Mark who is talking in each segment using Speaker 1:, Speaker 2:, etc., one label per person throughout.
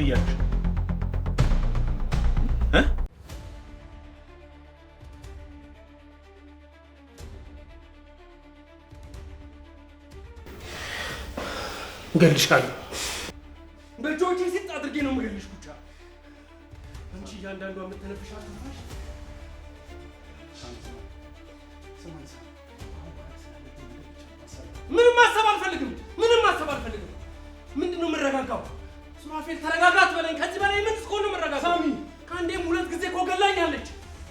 Speaker 1: ብያለሽ? እገልሻለሁ። በእጆቼ ሲጥ አድርጌ ነው የምገልሽ ብቻ። አንቺ እያንዳንዷ የምትነፍሻት ትንፋሽ ምንም ማሰብ አልፈልግም። ምንድን ነው የምረጋጋው? ሱራፌል ተረጋጋት በለኝ። ከዚህ በላይ ምን እስኮ ነው የምረጋጋው? ሳሚ ከአንዴም ሁለት ጊዜ እኮ ገላኛለች።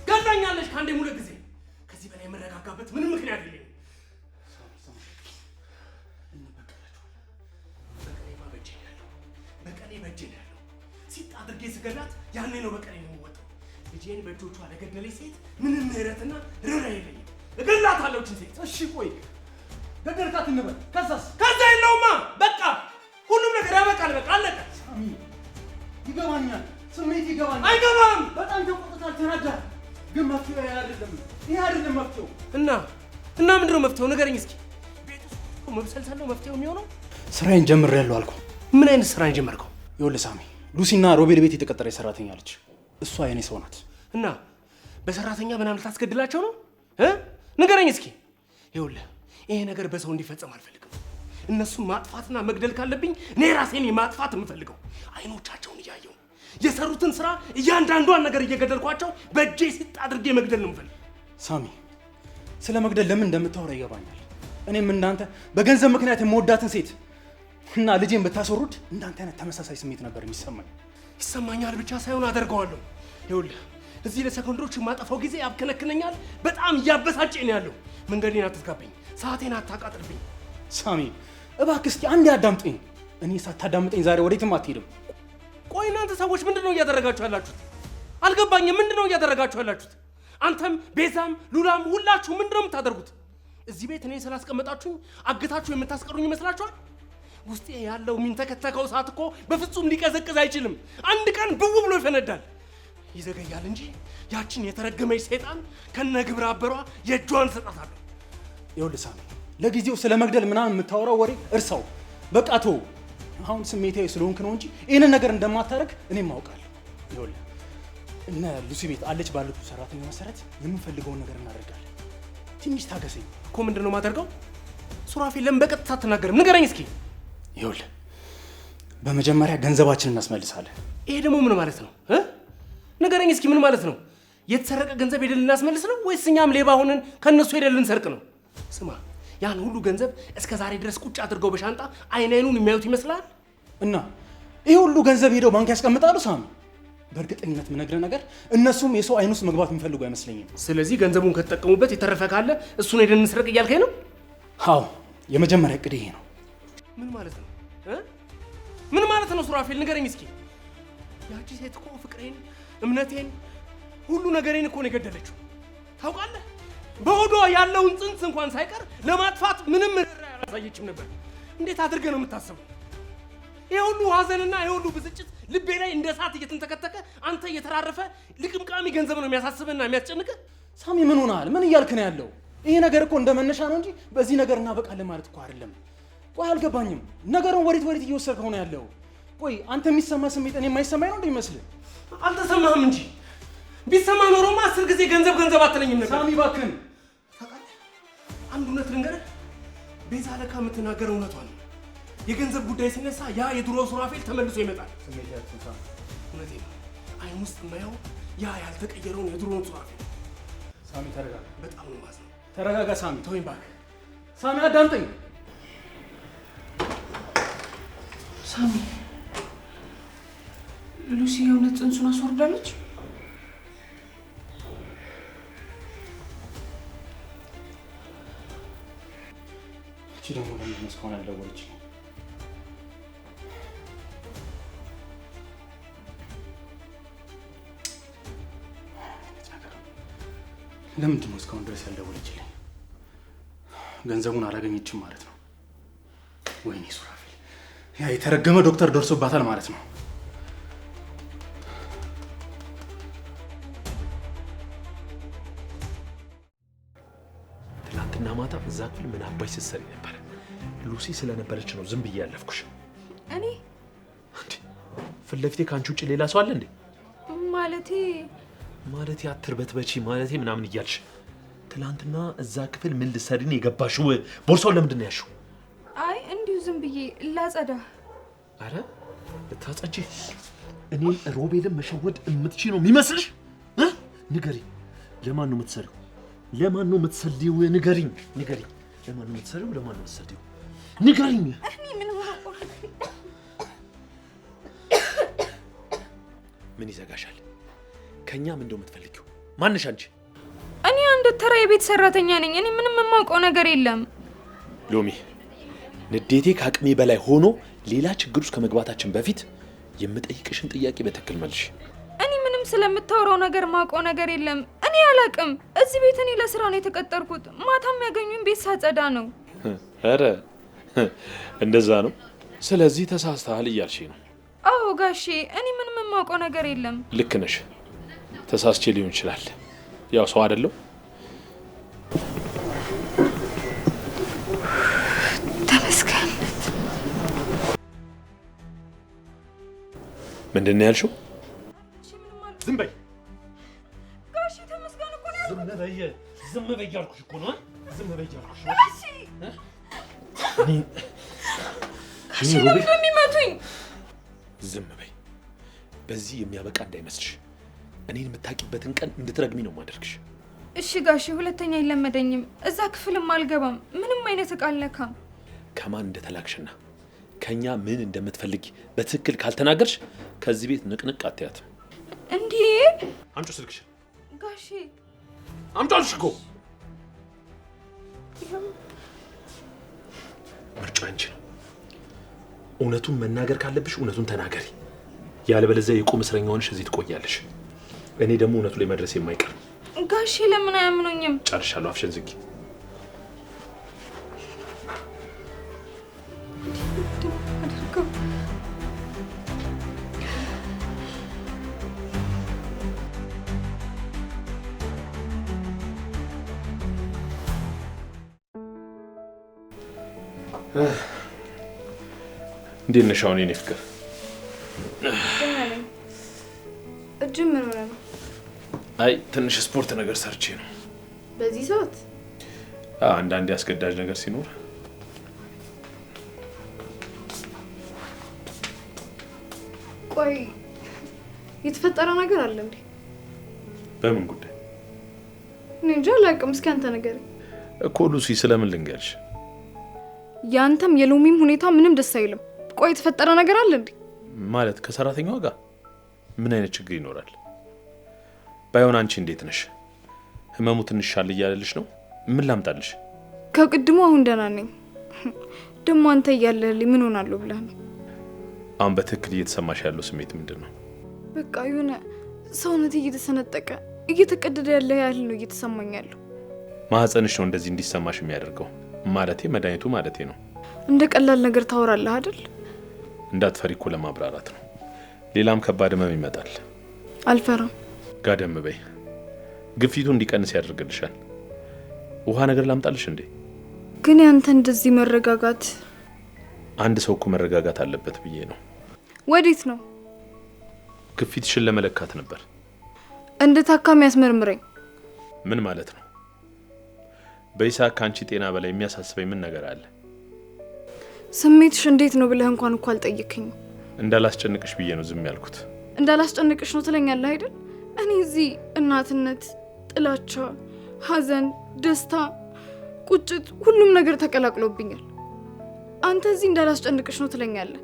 Speaker 1: ከአንዴም ሁለት ጊዜ። ከዚህ በላይ የምረጋጋበት ምንም ምክንያት የለኝም። በቀሌ በእጄ ነው ያለው። ሲጥ አድርጌ ስገላት ያኔ ነው በቀሌ ነው የምወጣው። ልጄን በእጆቿ ለገደለች ሴት ምንም ምህረትና ርኅራኄ የለኝም። እገላታለሁ እችን ሴት። እሺ ቆይ ገደልካት እንበል። ከዛ የለውማ በቃ ሁሉም ነገር ያበቃል። በቃ አለቀ። ሳሚ ይገባኛል፣ ስሜት ይገባኛል። አይገባም። በጣም ተቆጥተሃል፣ ተናደሃል። ግን መፍትሄው ይሄ አይደለም መፍትሄው። እና ምንድን ነው መፍትሄው? ንገረኝ እስኪ። ቤት ውስጥ መብሰልሰል ነው መፍትሄው የሚሆነው?
Speaker 2: ስራዬን ጀምሬያለሁ አልኩህ።
Speaker 1: ምን አይነት ስራ ነው የጀመርከው?
Speaker 2: ይኸውልህ ሳሚ፣ ሉሲና ሮቤል ቤት የተቀጠረች ሰራተኛ አለች። እሷ የኔ ሰው ናት።
Speaker 1: እና በሰራተኛ ምናምን ልታስገድላቸው ነው? ንገረኝ እስኪ። ይኸውልህ ይሄ ነገር በሰው እንዲፈጸም አልፈልግም። እነሱን ማጥፋትና መግደል ካለብኝ እኔ ራሴን ማጥፋት የምፈልገው። አይኖቻቸውን እያየሁ የሰሩትን ስራ እያንዳንዷን ነገር እየገደልኳቸው በእጄ ሲጥ አድርጌ መግደል ነው የምፈልግ።
Speaker 2: ሳሚ ስለ መግደል ለምን እንደምታወራ ይገባኛል። እኔም እንዳንተ በገንዘብ ምክንያት የምወዳትን ሴት እና ልጄን ብታስወሩድ እንዳንተ አይነት ተመሳሳይ ስሜት ነበር የሚሰማኝ።
Speaker 1: ይሰማኛል ብቻ ሳይሆን አደርገዋለሁ። ይኸውልህ እዚህ ለሰከንዶች የማጠፋው ጊዜ ያብከነክነኛል። በጣም እያበሳጨኝ ነው ያለው። መንገዴን አትዝጋብኝ፣ ሰዓቴን አታቃጥልብኝ።
Speaker 2: ሳሚ እባክህ እስኪ አንዴ አዳምጠኝ። እኔ ሳታዳምጠኝ ዛሬ ወዴትም አትሄድም።
Speaker 1: ቆይ እናንተ ሰዎች ምንድን ነው እያደረጋችሁ ያላችሁት? አልገባኝም። ምንድን ነው እያደረጋችሁ ያላችሁት? አንተም ቤዛም ሉላም ሁላችሁ ምንድን ነው የምታደርጉት? እዚህ ቤት እኔ ስላስቀመጣችሁኝ አግታችሁ የምታስቀሩኝ ይመስላችኋል? ውስጤ ያለው የሚንተከተከው እሳት እኮ በፍጹም ሊቀዘቅዝ አይችልም። አንድ ቀን ብው ብሎ ይፈነዳል። ይዘገያል እንጂ ያችን የተረገመች ሰይጣን ከነ ግብረ አበሯ የእጇን ሰጣታለሁ።
Speaker 2: ይኸውልህ ሳሚ ለጊዜው ስለ መግደል ምናምን የምታወራው ወሬ እርሳው። በቃ ተው። አሁን ስሜታዊ ስለሆንክ ነው እንጂ ይህንን ነገር እንደማታደርግ እኔም አውቃለሁ። ይኸውልህ እነ ሉሲ ቤት አለች ባለችው ሰራተኛ መሰረት የምንፈልገውን ነገር እናደርጋለን። ትንሽ ታገሰኝ
Speaker 1: እኮ። ምንድን ነው የማደርገው? ሱራፌል ለምን በቀጥታ አትናገርም? ንገረኝ እስኪ።
Speaker 2: ይኸውልህ በመጀመሪያ ገንዘባችንን እናስመልሳለን።
Speaker 1: ይሄ ደግሞ ምን ማለት ነው? ንገረኝ እስኪ ምን ማለት ነው? የተሰረቀ ገንዘብ ሄደን ልናስመልስ ነው ወይስ እኛም ሌባ ሆነን ከነሱ ሄደን ልንሰርቅ ነው? ስማ ያን ሁሉ ገንዘብ እስከ ዛሬ ድረስ ቁጭ አድርገው በሻንጣ አይኑን የሚያዩት ይመስላል?
Speaker 2: እና ይሄ ሁሉ ገንዘብ ሄደው ባንክ ያስቀምጣሉ? ሳሚ በእርግጠኝነት የምነግርህ ነገር እነሱም የሰው አይን ውስጥ መግባት የሚፈልጉ አይመስለኝም።
Speaker 1: ስለዚህ ገንዘቡን ከተጠቀሙበት የተረፈ ካለ እሱን ሄደን እንስረቅ እያልከኝ ነው?
Speaker 2: አዎ የመጀመሪያ እቅድ ይሄ ነው።
Speaker 1: ምን ማለት ነው? ምን ማለት ነው ሱራፌል ንገረኝ እስኪ። ያቺ ሴት እኮ ፍቅሬን፣ እምነቴን፣ ሁሉ ነገሬን እኮ ነው የገደለችው። ታውቃለህ? በሆዷ ያለውን ጽንስ እንኳን ሳይቀር ለማጥፋት ምንም ርኅራኄ አላሳየችም ነበር። እንዴት አድርገህ ነው የምታስበው? ይሄ ሁሉ ሐዘንና ይሄ ሁሉ ብስጭት ልቤ ላይ እንደ እሳት እየተንተከተከ አንተ እየተራረፈ ልቅምቃሚ ገንዘብ ነው የሚያሳስብህና የሚያስጨንቅህ።
Speaker 2: ሳሚ ምን ሆነሃል? ምን እያልክ ነው ያለው? ይሄ ነገር እኮ እንደ መነሻ ነው እንጂ በዚህ ነገር እናበቃለን ማለት እኮ አይደለም። ቆይ አልገባኝም። ነገሩን ወዴት እየወሰድከው ነው ያለው? ቆይ አንተ የሚሰማ ስሜት እኔ የማይሰማኝ ነው እንደሚመስልህ?
Speaker 1: አልተሰማህም እንጂ ቢሰማ ኖሮማ 10 ጊዜ ገንዘብ አትለኝም ነበር።
Speaker 2: ሳሚ እባክህን።
Speaker 1: ታውቃለህ አንድ እውነት ልንገርህ፣ ቤዛ ለካ የምትናገረው እውነቷን ነው። የገንዘብ ጉዳይ ሲነሳ ያ የድሮ ሱራፌል ተመልሶ ይመጣል። እውነቴን ነው። አይን ውስጥ የማየው ያ ያልተቀየረውን የድሮውን ሱራፌል።
Speaker 2: ሳሚ ተረጋጋ።
Speaker 1: በጣም ነው የማዝነው።
Speaker 2: ተረጋጋ ሳሚ።
Speaker 1: ተወኝ እባክህ።
Speaker 2: ሳሚ አዳምጠኝ።
Speaker 3: ሳሚ ሉሲ የእውነት ጽንሱን አስወርዳለች?
Speaker 2: እቺ ደግሞ ለምን እስካሁን ያልደወለች? ለምንድን ነው እስካሁን ድረስ ያልደወለችልኝ? ገንዘቡን አላገኘችም ማለት ነው። ወይኔ ሱራፌል፣ ያ የተረገመ ዶክተር ደርሶባታል ማለት ነው።
Speaker 4: ትናንትና ማታ እዛ ክፍል ምን አባይ ስትሰሪ ነበር? ሉሲ ስለነበረች ነው ዝም ብዬ ያለፍኩሽ።
Speaker 3: እኔ
Speaker 4: ፊት ለፊቴ ካንቺ ውጪ ሌላ ሰው አለ እንዴ?
Speaker 3: ማለቴ
Speaker 4: አትርበትበቺ ማለቴ ምናምን እያልሽ ትላንትና እዛ ክፍል ምን ልትሰሪ ነው የገባሽው? ቦርሳውን ለምንድን ነው ያልሽው?
Speaker 3: አይ እንዲሁ ዝም ብዬ ላጸዳ።
Speaker 4: አረ ልታጸጂ? እኔ ሮቤልን መሸወድ የምትችይ ነው የሚመስልሽ? ንገሪኝ፣ ለማን ነው የምትሰሪው? ለማን ነው የምትሰልዲው? ንገሪኝ። ለማን ነው የምትሰሪው? ለማን ነው የምትሰልዲው? ንገሪኝ።
Speaker 3: እኔ ምን ማቆር
Speaker 4: ምን ይዘጋሻል? ከኛ ምን እንደው የምትፈልጊው? ማንሽ አንቺ?
Speaker 3: እኔ አንድ ተራ የቤት ሰራተኛ ነኝ። እኔ ምንም የማውቀው ነገር የለም።
Speaker 4: ሎሚ፣ ንዴቴ ከአቅሜ በላይ ሆኖ ሌላ ችግር ውስጥ ከመግባታችን በፊት የምጠይቅሽን ጥያቄ በትክክል መልሽ።
Speaker 3: እኔ ምንም ስለምታወራው ነገር ማውቀው ነገር የለም። እኔ አላቅም። እዚህ ቤት እኔ ለስራ ነው የተቀጠርኩት። ማታም ያገኙኝ ቤት ሳጸዳ ነው።
Speaker 4: አረ እንደዛ ነው። ስለዚህ ተሳስተሃል እያልሽ ነው?
Speaker 3: አዎ ጋሼ፣ እኔ ምንም የማውቀው ነገር የለም።
Speaker 4: ልክ ነሽ። ተሳስቼ ሊሆን ይችላል። ያው ሰው አይደለው።
Speaker 3: ተመስገን።
Speaker 4: ምንድን ነው ያልሽው?
Speaker 3: ዝም በይ ጋሼ። ተመስገን እኮ ነው።
Speaker 4: ዝም በይ እያልኩሽ እኮ ነው። ዝም በይ እያልኩሽ ነው
Speaker 3: ጋሼ። እሺ ለምን እንደሚመቱኝ?
Speaker 4: ዝም በይ። በዚህ የሚያበቃ እንዳይመስልሽ። እኔን የምታቂበትን ቀን እንድትረግሚ ነው ማደርግሽ።
Speaker 3: እሺ ጋሼ፣ ሁለተኛ አይለመደኝም። እዛ ክፍልም አልገባም። ምንም አይነት ዕቃ አልነካም።
Speaker 4: ከማን እንደተላክሽና ከኛ ምን እንደምትፈልጊ በትክክል ካልተናገርሽ ከዚህ ቤት ንቅንቅ አትያትም።
Speaker 3: እንዴ!
Speaker 4: አምጪ ስልክሽ
Speaker 3: ጋሼ።
Speaker 4: አምጪ አልሽ እኮ። ምርጫ አንቺ ነው። እውነቱን መናገር ካለብሽ እውነቱን ተናገሪ። ያለበለዚያ የቁም እስረኛ ሆነሽ እዚህ ትቆያለሽ። እኔ ደግሞ እውነቱ ላይ መድረስ የማይቀር።
Speaker 3: ጋሼ ለምን አያምኑኝም?
Speaker 4: ጨርሻለሁ። አፍሽን ዝጊ። እንዴት ነሽ አሁን የኔ ፍቅር?
Speaker 3: እጅ ምን ሆነ ነው?
Speaker 4: አይ ትንሽ ስፖርት ነገር ሰርቼ ነው።
Speaker 3: በዚህ ሰዓት?
Speaker 4: አንዳንዴ አስገዳጅ ነገር ሲኖር።
Speaker 3: ቆይ የተፈጠረ ነገር አለ እንዴ?
Speaker 4: በምን ጉዳይ?
Speaker 3: እኔ እንጃ አላውቅም። እስኪ አንተ ንገረኝ
Speaker 4: እኮ ሉሲ። ስለምን ልንገርሽ?
Speaker 3: ያንተም የሎሚም ሁኔታ ምንም ደስ አይልም። ቆይ የተፈጠረ ነገር አለ እንዴ?
Speaker 4: ማለት ከሰራተኛዋ ጋር ምን አይነት ችግር ይኖራል? ባይሆን አንቺ እንዴት ነሽ? ህመሙ ትንሽ ሻል እያለልሽ ነው? ምን ላምጣልሽ?
Speaker 3: ከቅድሙ አሁን ደህና ነኝ። ደግሞ አንተ እያለህልኝ ምን ሆናለሁ ብለህ ነው?
Speaker 4: አሁን በትክክል እየተሰማሽ ያለው ስሜት ምንድን ነው?
Speaker 3: በቃ የሆነ ሰውነቴ እየተሰነጠቀ እየተቀደደ ያለ ያህል ነው እየተሰማኝ ያለው።
Speaker 4: ማህፀንሽ ነው እንደዚህ እንዲሰማሽ የሚያደርገው። ማለቴ መድኃኒቱ ማለቴ ነው።
Speaker 3: እንደ ቀላል ነገር ታወራለህ አይደል?
Speaker 4: እንዳትፈሪ እኮ ለማብራራት ነው። ሌላም ከባድ ህመም ይመጣል።
Speaker 3: አልፈራም።
Speaker 4: ጋደም በይ። ግፊቱ እንዲቀንስ ያደርግልሻል። ውሃ ነገር ላምጣልሽ እንዴ?
Speaker 3: ግን ያንተ እንደዚህ መረጋጋት።
Speaker 4: አንድ ሰው እኮ መረጋጋት አለበት ብዬ ነው።
Speaker 3: ወዴት ነው?
Speaker 4: ግፊትሽን ለመለካት ነበር።
Speaker 3: እንደ ታካሚ ያስመርምረኝ።
Speaker 4: ምን ማለት ነው? በይሳቅ ካንቺ ጤና በላይ የሚያሳስበኝ ምን ነገር አለ?
Speaker 3: ስሜትሽ እንዴት ነው ብለህ እንኳን እኮ አልጠየከኝም።
Speaker 4: እንዳላስጨንቅሽ ብዬ ነው ዝም ያልኩት።
Speaker 3: እንዳላስጨንቅሽ ነው ትለኛለህ አይደል? እኔ እዚህ እናትነት፣ ጥላቻ፣ ሐዘን፣ ደስታ፣ ቁጭት ሁሉም ነገር ተቀላቅሎብኛል። አንተ እዚህ እንዳላስጨንቅሽ ነው ትለኛለህ።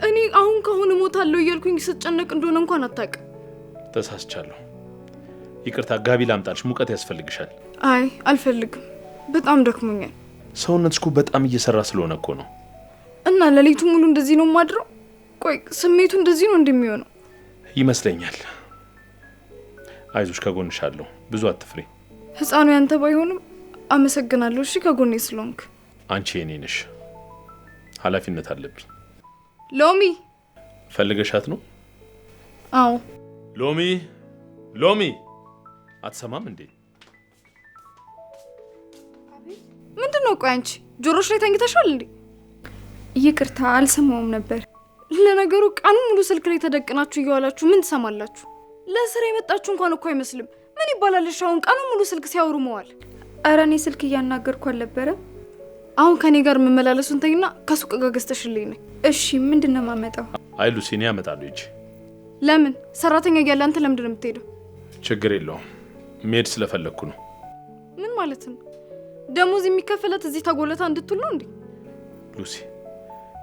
Speaker 3: እኔ አሁን ከሆነ ሞታለሁ እያልኩኝ ስትጨነቅ እንደሆነ እንኳን አታውቅም።
Speaker 4: ተሳስቻለሁ። ይቅርታ። ጋቢ ላምጣልሽ? ሙቀት ያስፈልግሻል?
Speaker 3: አይ አልፈልግም። በጣም ደክሞኛል።
Speaker 4: ሰውነትሽ እኮ በጣም እየሰራ ስለሆነ እኮ ነው።
Speaker 3: እና ለሊቱ ሙሉ እንደዚህ ነው ማድረው? ቆይ ስሜቱ እንደዚህ ነው እንደሚሆነው?
Speaker 4: ይመስለኛል። አይዞሽ፣ ከጎንሽ አለሁ። ብዙ አትፍሪ።
Speaker 3: ህፃኑ ያንተ ባይሆንም አመሰግናለሁ። እሺ ከጎኔ ስለሆንክ።
Speaker 4: አንቺ የኔ ነሽ። ኃላፊነት አለብኝ።
Speaker 3: ሎሚ
Speaker 4: ፈልገሻት ነው?
Speaker 3: አዎ።
Speaker 4: ሎሚ ሎሚ፣ አትሰማም እንዴ?
Speaker 3: ምንድነው? ቆይ አንቺ ጆሮሽ ላይ ተኝተሻል እንዴ? ይቅርታ አልሰማውም ነበር። ለነገሩ ቀኑን ሙሉ ስልክ ላይ ተደቅናችሁ እየዋላችሁ ምን ትሰማላችሁ? ለስራ የመጣችሁ እንኳን እኮ አይመስልም። ምን ይባላል አሁን ቀኑን ሙሉ ስልክ ሲያወሩ መዋል?
Speaker 5: ኧረ እኔ ስልክ እያናገርኩ አልነበረም።
Speaker 3: አሁን ከኔ ጋር መመላለሱን ተይና ከሱቅ ጋር ገዝተሽልኝ ነኝ።
Speaker 5: እሺ ምንድነው ማመጣው?
Speaker 4: አይ ሉሲ፣ እኔ አመጣለሁ። እጂ
Speaker 3: ለምን ሰራተኛ እያለ አንተ ለምንድን ነው የምትሄደው?
Speaker 4: ችግር የለውም መሄድ ስለፈለኩ ነው።
Speaker 3: ምን ማለት ነው? ደሞዝ የሚከፈለት እዚህ ተጎለታ እንድትውል ነው እንዴ?
Speaker 4: ሉሲ፣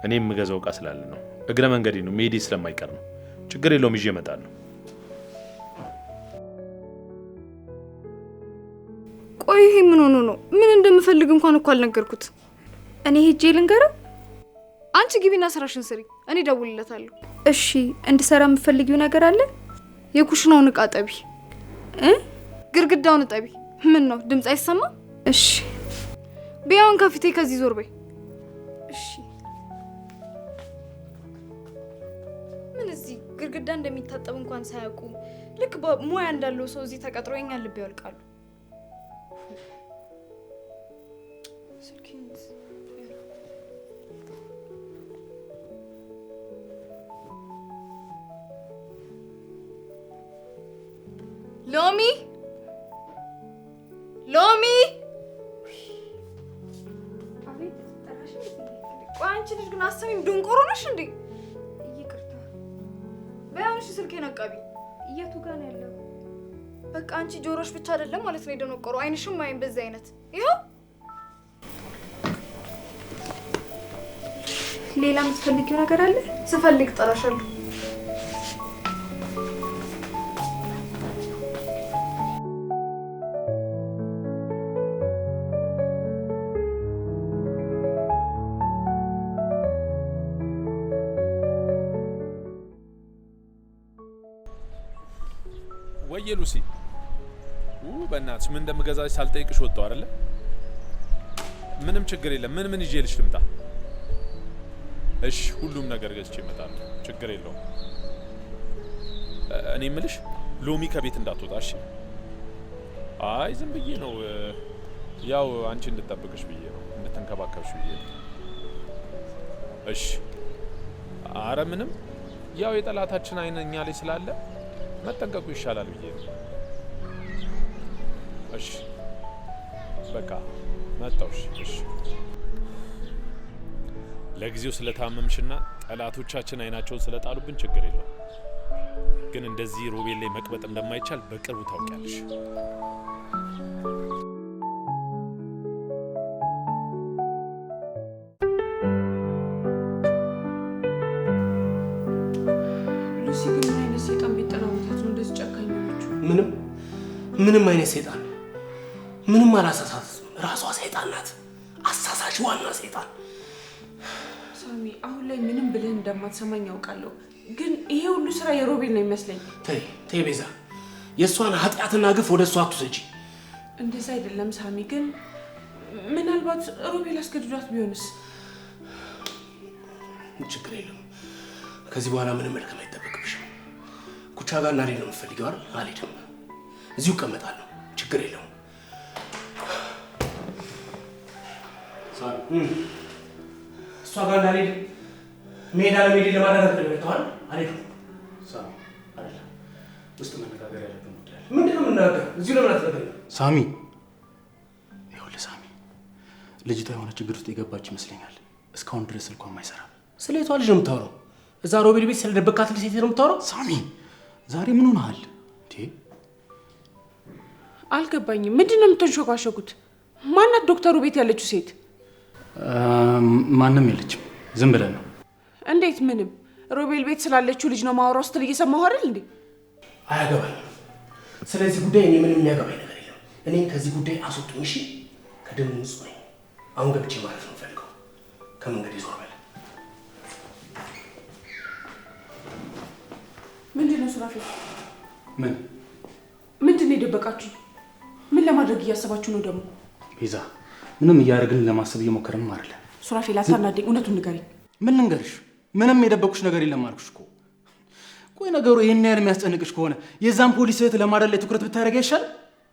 Speaker 4: እኔ የምገዛው ዕቃ ስላለ ነው። እግረ መንገዴ ነው፣ መሄዴ ስለማይቀር ነው። ችግር የለውም ይዤ እመጣለሁ።
Speaker 3: ቆይ ይሄ ምን ሆኖ ነው? ምን እንደምፈልግ እንኳን እኮ አልነገርኩት።
Speaker 5: እኔ ሄጄ ልንገረው?
Speaker 3: አንቺ ግቢና ስራሽን ስሪ፣ እኔ ደውልለታለሁ።
Speaker 5: እሺ እንድሰራ የምፈልጊው ነገር አለ?
Speaker 3: የኩሽናውን ዕቃ ጠቢ፣ ግድግዳውን ጠቢ። ምን ነው ድምጽ አይሰማም?
Speaker 5: እሺ
Speaker 3: ቢያውን ከፊቴ ከዚህ ዞር በይ።
Speaker 5: እሺ
Speaker 3: ምን እዚህ ግድግዳ እንደሚታጠብ እንኳን ሳያውቁ ልክ በሙያ እንዳለው ሰው እዚህ ተቀጥሮ የኛን ልብ ያወልቃሉ። ሎሚ ሎሚ፣
Speaker 5: አቤት ጠራሽ?
Speaker 3: ቆይ አንቺ ልጅ ግን አሰሚም ድንቆሮ ነሽ እንዴ?
Speaker 5: ይቅርታ።
Speaker 3: በያንሽ ስልኬን አቃቢ።
Speaker 5: የቱ ጋር ነው ያለው?
Speaker 3: በቃ አንቺ ጆሮሽ ብቻ አይደለም ማለት ነው የደነቆሮ፣ አይንሽም ማይን በዚህ አይነት ይኸው።
Speaker 5: ሌላ የምትፈልጊው ነገር አለ?
Speaker 3: ስፈልግ ጠራሻለሁ።
Speaker 6: ወየ ሉሲ፣ በእናትሽ ምን እንደምገዛሽ ሳልጠይቅሽ ወጣው አይደለ? ምንም ችግር የለም። ምን ይዤልሽ ልምጣ? እሺ ሁሉም ነገር ገዝቼ እመጣለሁ። ችግር የለውም። እኔ የምልሽ ሎሚ ከቤት እንዳትወጣ እሺ? አይ ዝም ብዬ ነው፣ ያው አንቺ እንድጠብቅሽ ብዬ ነው፣ እንድትንከባከብሽ ብዬ ነው። እሺ። አረ ምንም፣ ያው የጠላታችን አይን እኛ ላይ ስላለ መጠንቀቁ ይሻላል ብዬ ነው። እሺ በቃ መጣውሽ። እሺ ለጊዜው ስለታመምሽና ጠላቶቻችን አይናቸውን ስለጣሉብን ችግር የለው፣ ግን እንደዚህ ሮቤል ላይ መቅበጥ እንደማይቻል በቅርቡ ታውቂያለሽ።
Speaker 7: ሉሲ ግን ምን አይነት ሰይጣን ቢጠናወታት ነው እንደዚህ ጨካኝ ሆነችው?
Speaker 1: ምንም አይነት ሰይጣን ምንም አላሳሳትም። ራሷ ሰይጣን ናት፣ አሳሳሽ ዋና ሰይጣን።
Speaker 7: ሳሚ አሁን ላይ ምንም ብልህ እንደማትሰማኝ ያውቃለሁ፣ ግን ይሄ ሁሉ ስራ የሮቤል ነው ይመስለኝ።
Speaker 1: ተይ ቤዛ፣ የእሷን ኃጢአትና ግፍ ወደ እሷ አትውሰጂ።
Speaker 7: እንደዛ አይደለም ሳሚ፣ ግን ምናልባት ሮቤል አስገድዷት ቢሆንስ?
Speaker 1: ችግር የለም፣ ከዚህ በኋላ ምንም መልከም አይጠበቅብሽም። ኩቻ ጋር እናልሄድ ነው የምትፈልጊው አይደል? አልሄድም፣ እዚሁ እቀመጣለሁ። ችግር የለውም። እሷ ጋር እንዳልሄድ ሜዳ ለሜዳ ለማድረግ ተደርገዋል። አልሄድም።
Speaker 2: ውስጥ መነጋገር ያለብን ጉዳይ አለ።
Speaker 1: ምንድን ነው የምናገር? እዚሁ ለምን አትነግረኝም?
Speaker 2: ሳሚ፣ ይኸውልህ ሳሚ፣ ልጅቷ የሆነ ችግር ውስጥ የገባች ይመስለኛል። እስካሁን ድረስ ስልኳም አይሰራም።
Speaker 1: ስለ የቷ ልጅ ነው የምታወራው? እዛ ሮቤል ቤት ስለደበካት ልጅ ሴት ነው የምታወራው?
Speaker 2: ሳሚ፣ ዛሬ ምን ሆነሃል እንዴ?
Speaker 7: አልገባኝም። ምንድን ነው የምትንሾካሾኩት? ማናት ዶክተሩ ቤት ያለችው ሴት?
Speaker 2: ማንም የለችም፣ ዝም ብለን ነው።
Speaker 7: እንዴት ምንም? ሮቤል ቤት ስላለችው ልጅ ነው ማወራው ስትል እየሰማሁ አይደል እንዴ?
Speaker 1: አያገባኝም። ስለዚህ ጉዳይ እኔ ምንም የሚያገባኝ ነገር የለም። እኔን ከዚህ ጉዳይ አስወጡኝ እሺ? ከደም ንጹህ ነኝ። አሁን ገብቼ ማለት ነው ፈልገው ከመንገድ ይዞር በለ።
Speaker 7: ምንድን ነው ሱራፌል?
Speaker 2: ምንድን
Speaker 7: ነው የደበቃችሁ? ምን ለማድረግ እያሰባችሁ ነው ደግሞ?
Speaker 2: ቤዛ፣ ምንም እያደረግን ለማሰብ እየሞከርን አይደለ?
Speaker 7: ሱራፌል አታናደኝ፣ እውነቱን ንገሪኝ።
Speaker 2: ምን ልንገርሽ? ምንም የደበቁሽ ነገር የለም አልኩሽ እኮ። ቆይ ነገሩ ይሄን ያህል የሚያስጨንቅሽ ከሆነ የዛን ፖሊስ እህት ለማዳን ላይ ትኩረት ብታደርጊ አይሻል?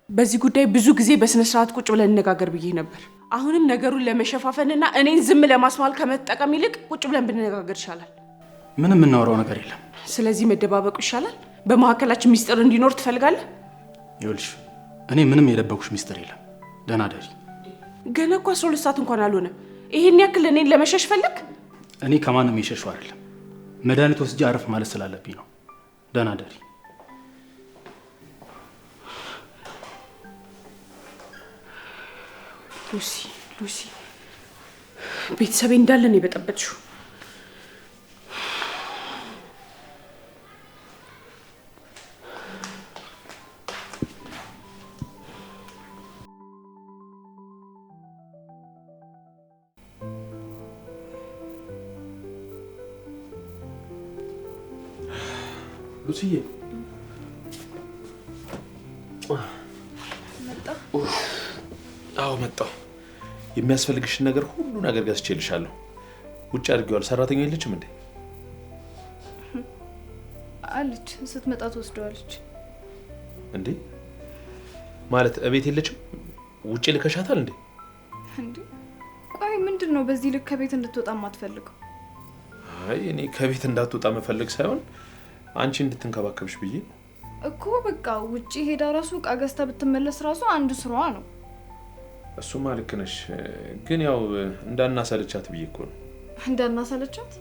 Speaker 7: በዚህ ጉዳይ ብዙ ጊዜ በስነ ስርዓት ቁጭ ብለን እንነጋገር ብዬ ነበር። አሁንም ነገሩን ለመሸፋፈንና እኔን ዝም ለማስማል ከመጠቀም ይልቅ ቁጭ ብለን ብንነጋገር ይሻላል።
Speaker 2: ምንም የምናወራው ነገር የለም።
Speaker 7: ስለዚህ መደባበቁ ይሻላል። በመካከላችን ሚስጥር እንዲኖር ትፈልጋለህ?
Speaker 2: ይኸውልሽ እኔ ምንም የደበኩሽ ሚስጥር የለም። ደህና ደሪ።
Speaker 7: ገና እኮ 12 ሰዓት እንኳን አልሆነም። ይሄን ያክል እኔን ለመሸሽ ፈልግ?
Speaker 2: እኔ ከማንም የሸሸው አይደለም። መድኃኒት ወስጄ አረፍ ማለት ስላለብኝ ነው። ደህና ደሪ።
Speaker 7: ሉሲ ቤተሰቤ እንዳለ ነው የበጠበጥሽው።
Speaker 4: ሉሲዬ
Speaker 3: መጣ?
Speaker 4: አዎ መጣሁ። የሚያስፈልግሽን ነገር ሁሉ ነገር ገዝቼልሻለሁ። ውጭ አድርጌዋል። ሰራተኛ የለችም እንዴ?
Speaker 3: አለች። ስትመጣ ትወስደዋለች።
Speaker 4: እንዴ ማለት እቤት የለችም? ውጭ ልከሻታል እንዴ?
Speaker 3: እንዴ ቆይ ምንድን ነው በዚህ ልክ ከቤት እንድትወጣ የማትፈልገው?
Speaker 4: አይ እኔ ከቤት እንዳትወጣ መፈልግ ሳይሆን አንቺ እንድትንከባከብሽ ብዬ
Speaker 3: እኮ። በቃ ውጪ ሄዳ ራሱ ዕቃ ገዝታ ብትመለስ ራሱ አንዱ ስራዋ ነው።
Speaker 4: እሱማ ልክ ነሽ፣ ግን ያው እንዳናሰለቻት ብዬ እኮ ነው።
Speaker 3: እንዳናሰለቻት?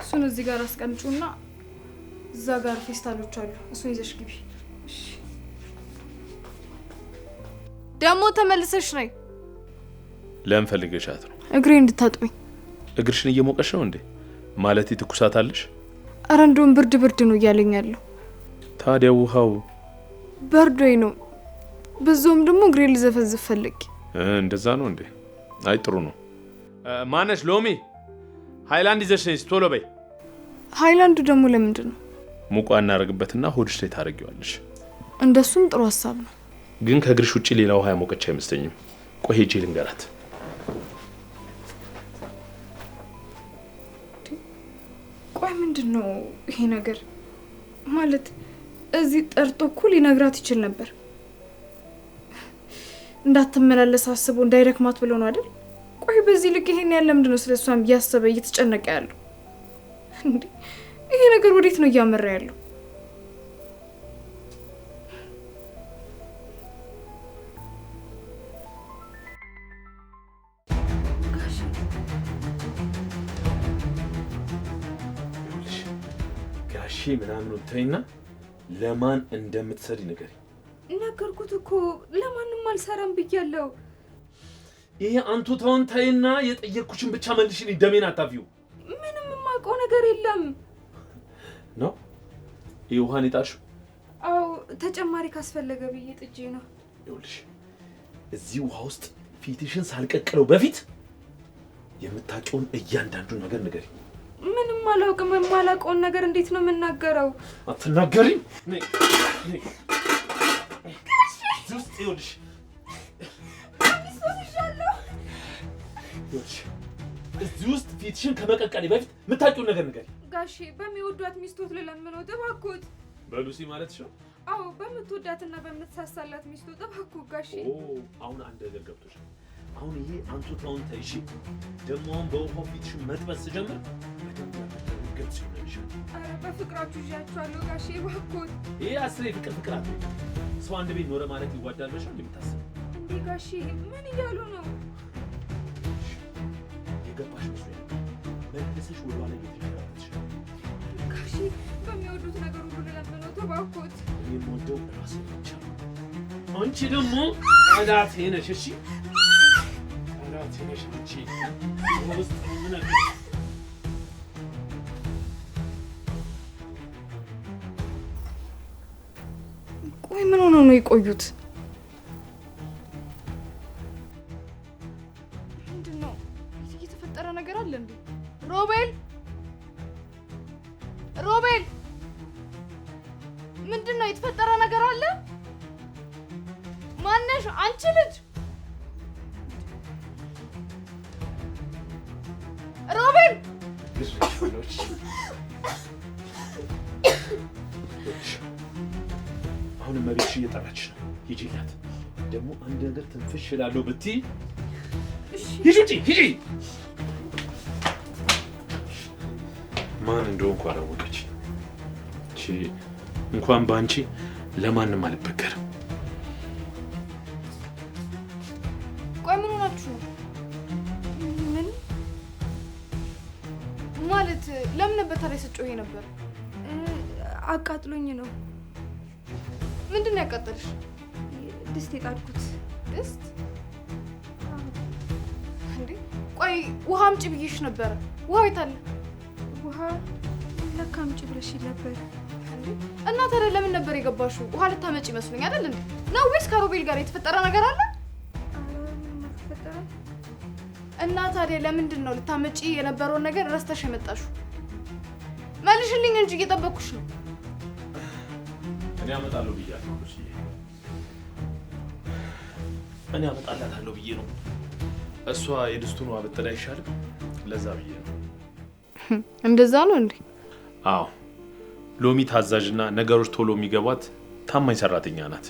Speaker 3: እሱን እዚህ ጋር አስቀምጪውና እዛ ጋር ፌስታሎች አሉ፣ እሱን ይዘሽ ግቢ። እሺ ደግሞ ተመልሰሽ ነይ።
Speaker 4: ለምን ፈልገሻት ነው?
Speaker 3: እግሬ እንድታጥበኝ።
Speaker 4: እግርሽን እየሞቀሽ ነው እንዴ? ማለት ትኩሳት አለሽ?
Speaker 3: ኧረ እንደውም ብርድ ብርድ ነው እያለኝ ያለው።
Speaker 4: ታዲያ ውሃው
Speaker 3: በርዶኝ ነው። በዛውም ደግሞ እግሬ ልዘፈዝፍ ፈልጌ።
Speaker 4: እንደዛ ነው እንዴ? አይ ጥሩ ነው። ማነሽ? ሎሚ ሃይላንድ ይዘሽ ነይ ቶሎ በይ።
Speaker 3: ሃይላንዱ ደግሞ ለምንድን ነው?
Speaker 4: ሙቋ እናደርግበትና ሆድሽ ላይ ታደርጊዋለሽ።
Speaker 3: እንደሱም ጥሩ ሀሳብ ነው።
Speaker 4: ግን ከእግርሽ ውጪ ሌላ ውሃ ያሞቀች አይመስለኝም። ቆይ ሄጄ ልንገራት።
Speaker 3: ቆይ ምንድን ነው ይሄ ነገር? ማለት እዚህ ጠርቶ እኮ ሊነግራት ይችል ነበር። እንዳትመላለስ አስቦ እንዳይደክማት ብሎ ነው አይደል? ቆይ በዚህ ልክ ይሄን ያለ ምንድን ነው ስለሷም እያሰበ እየተጨነቀ ያለው? እንዴ ይሄ ነገር ወዴት ነው እያመራ ያለው?
Speaker 4: ጋሼ ምናምን ተይና ለማን እንደምትሰሪ ንገሪ።
Speaker 5: ነገርኩት እኮ ለማንም አልሰራም ብያለሁ።
Speaker 4: ይሄ አንቱ ተውን ተይና የጠየቅኩሽን ብቻ መልሽልኝ። ደሜን አታፊው።
Speaker 5: ምንም የማውቀው ነገር የለም
Speaker 4: ነው። ይሄ ውሃን ይጣልሽው?
Speaker 5: አዎ ተጨማሪ ካስፈለገ ብዬ ጥጄ ነው።
Speaker 4: ይኸውልሽ እዚህ ውሃ ውስጥ ፊትሽን ሳልቀቅለው በፊት የምታውቂውን እያንዳንዱን ነገር ንገሪ።
Speaker 5: ምንም አላውቅም። የማላውቀውን ነገር እንዴት ነው የምናገረው?
Speaker 4: አትናገሪም? ነይ ነይ። ጁስት ይኸውልሽ እዚህ ውስጥ ፊትሽን ከመቀቀሌ በፊት የምታውቂውን ነገር ንገሪ።
Speaker 5: ጋሼ በሚወዷት ሚስቶት ልለምነው እባክዎት።
Speaker 4: በሉሲ ማለት ነው?
Speaker 5: አዎ በምትወዳትና በምትሳሳላት ሚስቶት እባክዎ ጋሼ።
Speaker 4: አሁን አንድ ነገር ገብቶሻል። አሁን ይሄ አንቱ ተውን ተይ እሺ። ደግሞ አሁን በውሃው ፊትሽን መጥበስ ስጀምር በደንብ ግልጽ ይሆንልሻል።
Speaker 5: ኧረ በፍቅራችሁ ይዣችኋለሁ ጋሼ እባክዎት።
Speaker 4: ይሄ አስሬ ፍቅር ፍቅር አትበይ። ሰው አንድ ቤት ኖረ ማለት ይዋዳል ብለሽ ነው እንደምታስብ?
Speaker 5: እንዴ ጋሼ ምን እያሉ ነው?
Speaker 4: የገባሽ መስሎኝ መልሰሽ ወደ ኋላ እየተሸራተትሽ ነው።
Speaker 5: ጋሼ በሚወዱት ነገር ሁሉ ልለምነው እባክዎት።
Speaker 4: እኔ የምወደው ራሴን ብቻ ነው። አንቺ ደግሞ ጠላቴ ነሽ እሺ። ጠላቴ ነሽ አንቺ። ውስጥ ምን አለ?
Speaker 3: ቆይ ምን ሆኖ ነው የቆዩት? ምንድነው እየተፈጠረ ነገር አለ እንዴ? ሮቤል ሮቤል፣ ምንድነው የተፈጠረ ነገር አለ? ማነሽ አንቺ ልጅ? ሮቤል
Speaker 4: አሁንም መቤትሽ እየጠራች ነው። ሂጂላት። ደግሞ አንድ ነገር ትንፍሽ እላለሁ ብትይ ሂጂ ውጪ ሂጂ። ማን እንደሆንኩ አላወቀች። እቺ እንኳን ባንቺ ለማንም አልበገርም።
Speaker 3: ቆይ ምን ሆናችሁ? ምን ማለት ለምን ነበር ታዲያ ስትጮሂ ነበር?
Speaker 5: አቃጥሎኝ ነው።
Speaker 3: ምንድን ነው ያቃጠልሽ?
Speaker 5: ድስት የጣድኩት።
Speaker 3: ድስት? እንዴ ቆይ ውሃ አምጪ ብዬሽ ነበረ። ውሃው የት አለ?
Speaker 5: ውሃ ለካ አምጪ ብለሽ ነበር።
Speaker 3: እና ታዲያ ለምን ነበር የገባሽው? ውሃ ልታመጪ መስሎኝ አይደል እንዴ? ነው ወይስ ከሮቤል ጋር የተፈጠረ ነገር አለ? እና ታዲያ ለምንድን ነው ልታመጪ የነበረውን ነገር ረስተሽ የመጣሽው? መልሽልኝ እንጂ እየጠበኩሽ ነው።
Speaker 4: እኔ አመጣለሁ ብያለሁ። እኔ አመጣላታለሁ ብዬ ነው። እሷ የድስቱን ውሃ ብትል አይሻልም? ለዛ ብዬ ነው።
Speaker 3: እንደዛ ነው እንዴ?
Speaker 4: አዎ፣ ሎሚ ታዛዥና ነገሮች ቶሎ የሚገባት ታማኝ ሰራተኛ ናት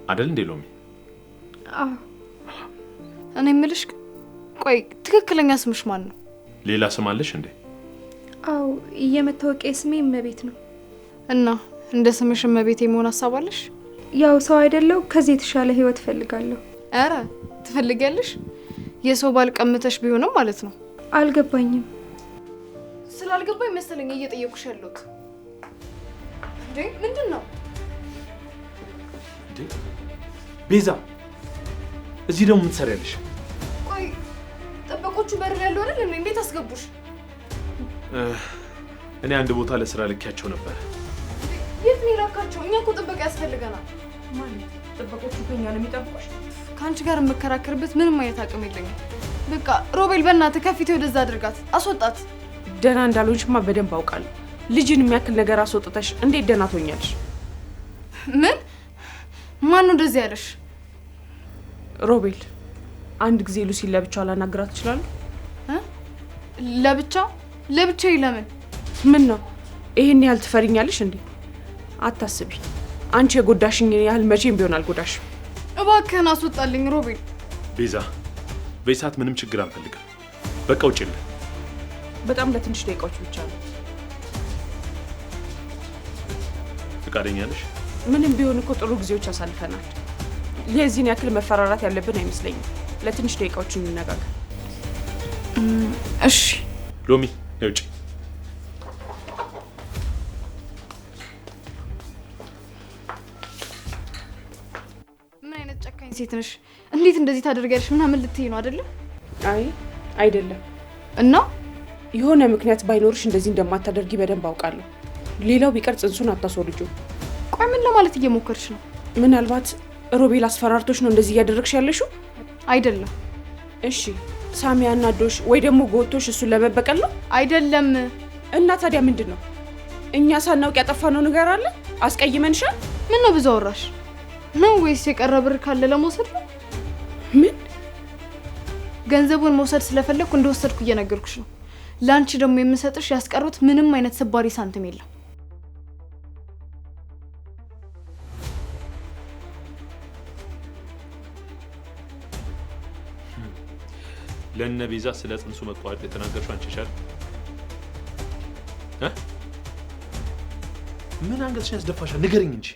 Speaker 4: አይደል እንዴ ሎሚ?
Speaker 5: አዎ።
Speaker 3: እኔ የምልሽ ቆይ ትክክለኛ ስምሽ ማን ነው?
Speaker 4: ሌላ ስም አለሽ እንዴ?
Speaker 5: አዎ፣ የመታወቂያ ስሜ እመቤት ነው።
Speaker 3: እና እንደ ስምሽ እመቤት የመሆን ሀሳብ አለሽ?
Speaker 5: ያው ሰው አይደለው፣ ከዚህ የተሻለ ህይወት ፈልጋለሁ።
Speaker 3: አረ ትፈልጊያለሽ? የሰው ባል ቀምተሽ ቢሆንም ማለት ነው።
Speaker 5: አልገባኝም።
Speaker 3: ስላልገባኝ መሰለኝ እየጠየቁሽ ያለሁት። እንዴ ምንድን ነው?
Speaker 4: እንዴ ቤዛ፣ እዚህ ደግሞ ምን ትሰሪያለሽ?
Speaker 3: ቆይ ጠበቆቹ በር ላይ ያለው አይደል? እንዴት አስገቡሽ?
Speaker 4: እኔ አንድ ቦታ ለስራ ልኪያቸው ነበር።
Speaker 3: የት ነው የላካቸው? እኛ እኮ ጥበቃ ያስፈልገናል።
Speaker 7: ማለት ጥበቆቹ ከኛ ነው የሚጠብቁሽ?
Speaker 3: ከአንቺ ጋር የምከራከርበት ምንም አይነት አቅም የለኝም። በቃ ሮቤል በእናትህ ከፊቴ ወደዛ አድርጋት፣ አስወጣት።
Speaker 7: ደህና እንዳልሆንሽማ በደንብ አውቃለሁ። ልጅን የሚያክል ነገር አስወጥተሽ እንዴት ደህና ትሆኛለሽ?
Speaker 3: ምን? ማን ነው እንደዚህ ያለሽ?
Speaker 7: ሮቤል፣ አንድ ጊዜ ሉሲን ለብቻው ላናግራት እችላለሁ?
Speaker 3: ለብቻዬ? ለምን?
Speaker 7: ምን ነው ይሄን ያህል ትፈሪኛለሽ እንዴ? አታስቢ፣ አንቺ የጎዳሽኝ ያህል መቼም ቢሆን አልጎዳሽም።
Speaker 3: እባክህን አስወጣልኝ ሮቤል።
Speaker 4: ቤዛ፣ በሰዓት ምንም ችግር አንፈልግም። በቃ ውጭልን።
Speaker 7: በጣም ለትንሽ ደቂቃዎች ብቻ ነው።
Speaker 4: ፈቃደኛ ነሽ?
Speaker 7: ምንም ቢሆን እኮ ጥሩ ጊዜዎች አሳልፈናል። የዚህን ያክል መፈራራት ያለብን አይመስለኝም። ለትንሽ ደቂቃዎች እንነጋገር።
Speaker 3: እሺ
Speaker 4: ሎሚ፣ ነውጪ።
Speaker 3: ምን አይነት ጨካኝ ሴት ነሽ? እንዴት እንደዚህ ታደርጊያለሽ? ምናምን ልትይ ነው አይደለ?
Speaker 7: አይ አይደለም።
Speaker 3: እና
Speaker 7: የሆነ ምክንያት ባይኖርሽ እንደዚህ እንደማታደርጊ በደንብ አውቃለሁ። ሌላው ቢቀር ጽንሱን አታስወርጁ።
Speaker 3: ቆይ ምን ለማለት እየሞከርሽ ነው?
Speaker 7: ምናልባት ሮቤል አስፈራርቶሽ ነው እንደዚህ እያደረግሽ ያለሽው?
Speaker 3: አይደለም።
Speaker 7: እሺ ሳሚ አናዶሽ ወይ ደግሞ ጎቶሽ እሱን ለመበቀል ነው?
Speaker 3: አይደለም።
Speaker 7: እና ታዲያ ምንድን ነው? እኛ ሳናውቅ ያጠፋነው ነገር አለ? አስቀይመንሻል?
Speaker 3: ምን ነው ብዙ አወራሽ ነው ወይስ የቀረ ብር ካለ ለመውሰድ ነው?
Speaker 7: ምን?
Speaker 3: ገንዘቡን መውሰድ ስለፈለኩ እንደወሰድኩ እየነገርኩሽ ነው። ላንቺ ደግሞ የምሰጥሽ ያስቀሩት ምንም አይነት ስባሪ ሳንቲም የለም።
Speaker 4: ለነ ቤዛ ስለ ጽንሱ መቋረጥ የተናገርሽው አንቺ ይሻል ምን አንገትሽን ያስደፋሻል? ንገሪኝ እንጂ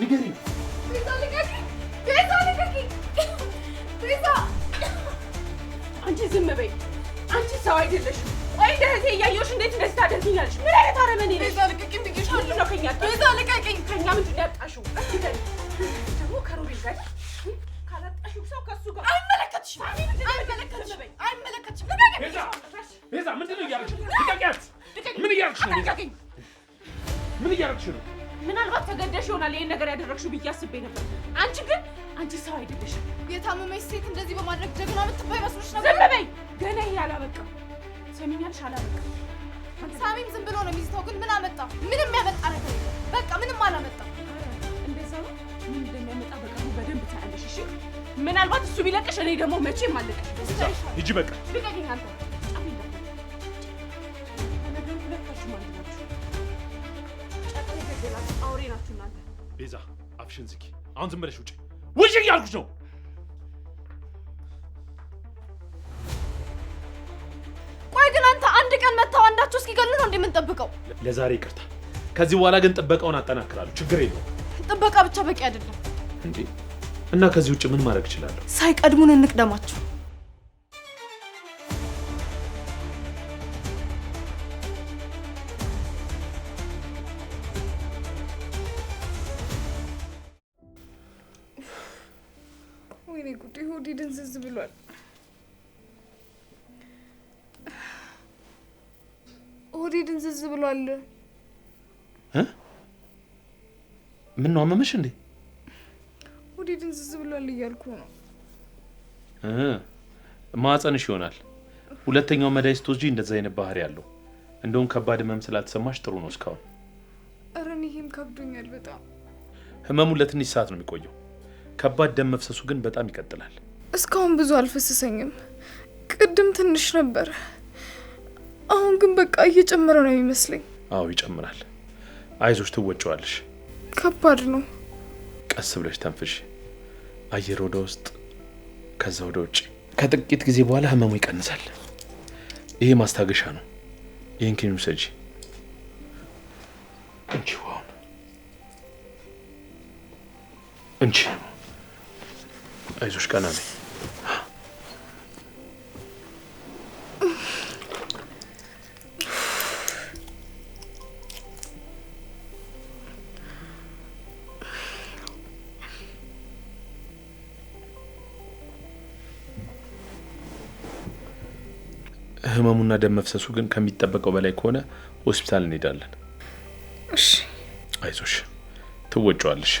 Speaker 4: ንገሪኝ።
Speaker 3: ቤዛ ልቀቂ! ቤዛ ልቀቂ! ቤዛ!
Speaker 7: አንቺ ዝም በይ። አንቺ ሰው አይደለሽም። ቆይ እንደዚህ እያየሁሽ እንዴት እንደዚህ ታደርጊኛለሽ? ምን አይነት አረመኔ ነሽ?
Speaker 3: ቤዛ ልቀቂኝ ብዬሻለሁ።
Speaker 7: ነው ከኛ
Speaker 3: ቤዛ ልቀቂኝ!
Speaker 7: ከኛ ምንድን ነው ያጣሽው? ደግሞ ከሮቤል ጋር ካላጣሽው ሰው ከሱ ጋር አይመለከትሽም። አይመለከትሽም። አይመለከትሽም።
Speaker 4: ቤዛ ምንድን ነው እያደረግሽ? ልቀቂያት! ምን እያደረግሽ ነው? ልቀቂኝ! ምን እያደረግሽ ነው?
Speaker 7: ምናልባት ተገደሽ ይሆናል ይሄን ነገር ያደረግሽው ብዬ አስቤ ነበር። አንቺ ግን አንቺ ሰው አይደለሽም።
Speaker 3: የታመመች ሴት እንደዚህ በማድረግ ጀግና የምትባይ መስሎሽ ነበር?
Speaker 7: ዝም በይ። ገና ይሄ አላበቃም። ሰሚኛልሽ? አላበቃም።
Speaker 3: ሳሚም ዝም ብሎ ነው የሚስተው። ግን ምን አመጣ? ምንም ያመጣ ነገር የለም። በቃ ምንም አላመጣም።
Speaker 7: እንደዛ ነው። ምን እንደሚያመጣ በቅርቡ በደንብ ታያለሽ። እሺ? ምናልባት እሱ ቢለቅሽ እኔ ደግሞ መቼም አልለቅሽ።
Speaker 4: ሂጂ በቃ።
Speaker 7: ልቀቂኝ አንተ። ሁለታችሁም አንድ ናችሁ። ጨቅላ የገደላችሁ አውሬ ናችሁ እናንተ።
Speaker 4: ቤዛ
Speaker 6: አፍሽን ዝጊ። አሁን ዝም ብለሽ ውጪ ውጪ እያልኩሽ ነው።
Speaker 3: ቆይ ግን አንተ አንድ ቀን መታው አንዳችሁ እስኪገሉ ነው እንደምንጠብቀው?
Speaker 6: ለዛሬ ይቅርታ። ከዚህ በኋላ ግን ጥበቃውን አጠናክራለሁ። ችግር የለውም።
Speaker 3: ጥበቃ ብቻ በቂ አይደለም
Speaker 6: እንዴ? እና ከዚህ ውጭ ምን ማድረግ እችላለሁ?
Speaker 3: ሳይቀድሙን እንቅደማቸው። ወይኔ ጉዴ! ሆዴ ድንዝዝ ብሏል። ሆዴ ድንዝዝ ብሏል።
Speaker 6: ምን ነው አመመሽ እንዴ?
Speaker 3: ሆዴ ድንዝዝ ብሏል እያልኩ ነው።
Speaker 6: ማህፀንሽ ይሆናል። ሁለተኛው መድኃኒት ስትወስጂ እንደዛ አይነት ባህሪ ያለው። እንደውም ከባድ ህመም ስላልተሰማሽ ጥሩ ነው እስካሁን።
Speaker 3: ኧረ እኔም ከብዶኛል በጣም።
Speaker 6: ህመሙ ለትንሽ ሰዓት ነው የሚቆየው። ከባድ ደም መፍሰሱ ግን በጣም ይቀጥላል።
Speaker 3: እስካሁን ብዙ አልፈሰሰኝም። ቅድም ትንሽ ነበር። አሁን ግን በቃ እየጨመረ ነው የሚመስለኝ።
Speaker 6: አዎ ይጨምራል። አይዞሽ፣ ትወጪዋለሽ።
Speaker 3: ከባድ ነው።
Speaker 6: ቀስ ብለሽ ተንፍሽ። አየር ወደ ውስጥ ከዛ ወደ ውጭ። ከጥቂት ጊዜ በኋላ ህመሙ ይቀንሳል። ይሄ ማስታገሻ ነው። ይሄን ኪኒን ውሰጂ። እንቺ ዋው እንቺ አይዞሽ፣ ቀና ነኝ። ህመሙና ደም መፍሰሱ ግን ከሚጠበቀው በላይ ከሆነ ሆስፒታል እንሄዳለን።
Speaker 3: እሺ፣
Speaker 6: አይዞሽ፣ ትወጪዋለሽ።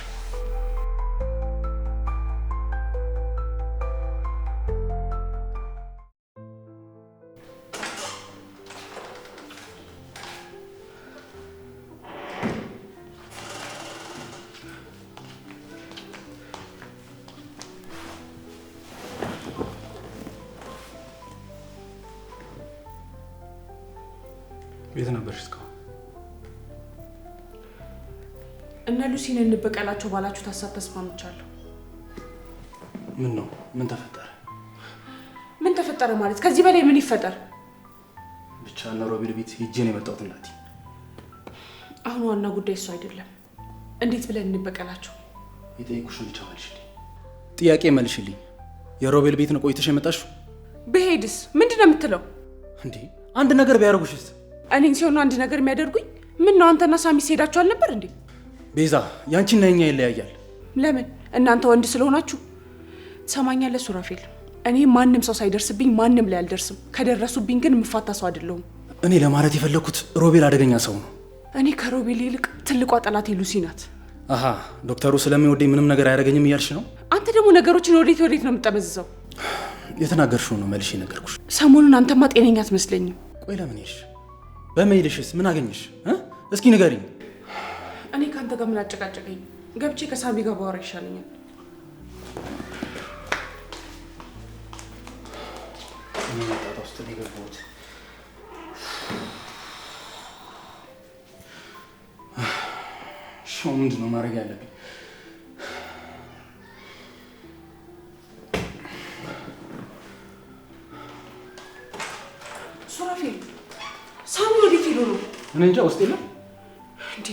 Speaker 2: ቤት ነበርሽ እስካሁን?
Speaker 7: እነ ሉሲን እንበቀላቸው ባላችሁ ሀሳብ ተስማምቻለሁ።
Speaker 2: ምን ነው? ምን ተፈጠረ?
Speaker 7: ምን ተፈጠረ ማለት ከዚህ በላይ ምን ይፈጠር?
Speaker 2: ብቻ እነ ሮቤል ቤት ሄጄ ነው የመጣሁት እናቴ።
Speaker 7: አሁን ዋና ጉዳይ እሱ አይደለም። እንዴት ብለን እንበቀላቸው?
Speaker 2: የጠየኩሽን ብቻ መልሽልኝ። ጥያቄ መልሽልኝ። የሮቤል ቤት ነው ቆይተሽ የመጣሽው?
Speaker 7: ብሄድስ ምንድን ነው የምትለው?
Speaker 2: እንዴ አንድ ነገር ቢያደርጉሽስ?
Speaker 7: እኔን ሲሆኑ አንድ ነገር የሚያደርጉኝ? ምን ነው አንተና ሳሚ ሲሄዳችሁ አልነበር እንዴ?
Speaker 2: ቤዛ ያንቺና የኛ ይለያያል።
Speaker 7: ለምን? እናንተ ወንድ ስለሆናችሁ። ትሰማኛለህ ሱራፌል? እኔ ማንም ሰው ሳይደርስብኝ ማንም ላይ አልደርስም። ከደረሱብኝ ግን የምፋታ ሰው አይደለሁም።
Speaker 2: እኔ ለማለት የፈለኩት ሮቤል አደገኛ ሰው ነው።
Speaker 7: እኔ ከሮቤል ይልቅ ትልቋ ጠላቴ ሉሲ ናት።
Speaker 2: አሃ ዶክተሩ ስለሚወደኝ ምንም ነገር አያደርገኝም እያልሽ ነው?
Speaker 7: አንተ ደግሞ ነገሮችን ወዴት ወዴት ነው የምጠመዝዘው?
Speaker 2: የተናገርሽው ነው መልሼ ነገርኩሽ።
Speaker 7: ሰሞኑን አንተማ ጤነኛ አትመስለኝም።
Speaker 2: ቆይ ለምን ሄድሽ? በመሄድሽስ ምን አገኘሽ? እስኪ ንገሪኝ።
Speaker 7: እኔ ከአንተ ጋር ምን አጨቃጨቀኝ? ገብቼ ከሳሚ ጋር ባወራ ይሻለኛል።
Speaker 2: እኔ ጣጣ ውስጥ ሊገባሁት ሻው ምንድን ነው ማድረግ ያለብኝ?
Speaker 7: ሱራፌል ሳሚ ወዴት ሄዶ ነው?
Speaker 2: እኔ እንጃ ውስጥ የለም።
Speaker 7: እንዴ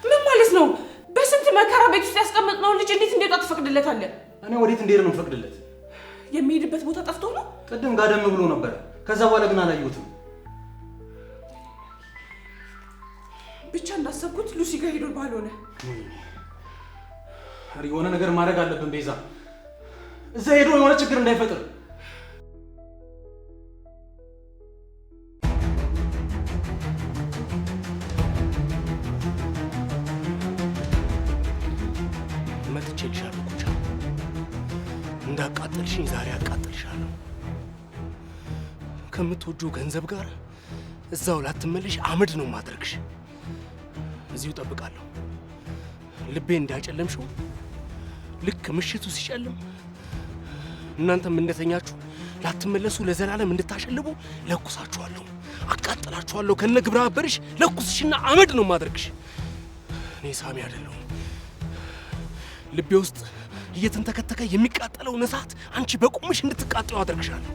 Speaker 7: ምን ማለት ነው? በስንት መከራ ቤት ውስጥ ያስቀመጥነውን ልጅ እንዴት እንዲወጣ ትፈቅድለታለህ?
Speaker 2: እኔ ወዴት እንድሄድ ነው የምፈቅድለት?
Speaker 7: የሚሄድበት ቦታ ጠፍቶ ነው?
Speaker 2: ቅድም ጋደም ብሎ ነበረ። ከዛ በኋላ ግን አላየሁትም።
Speaker 7: ብቻ እንዳሰብኩት ሉሲ ጋር ሄዶ ባልሆነ።
Speaker 2: የሆነ ነገር ማድረግ አለብን ቤዛ። እዛ ሄዶ የሆነ ችግር እንዳይፈጥር።
Speaker 1: መጥቼልሻለሁ ኩቻ። እንዳቃጠልሽኝ ዛሬ አቃጠልሻለሁ። ከምትወጂው ገንዘብ ጋር እዛው ላትመለሽ አመድ ነው ማድረግሽ። እዚሁ ጠብቃለሁ። ልቤ እንዳጨለምሽው ልክ ምሽቱ ሲጨልም እናንተም እንደተኛችሁ ላትመለሱ ለዘላለም እንድታሸልቡ ለኩሳችኋለሁ፣ አቃጥላችኋለሁ። ከነ ግብረ አበርሽ ለኩስሽና አመድ ነው ማድረግሽ። እኔ ሳሚ አይደለሁም። ልቤ ውስጥ እየተንተከተከ የሚቃጠለውን እሳት አንቺ በቁምሽ እንድትቃጠው አደርግሻለሁ።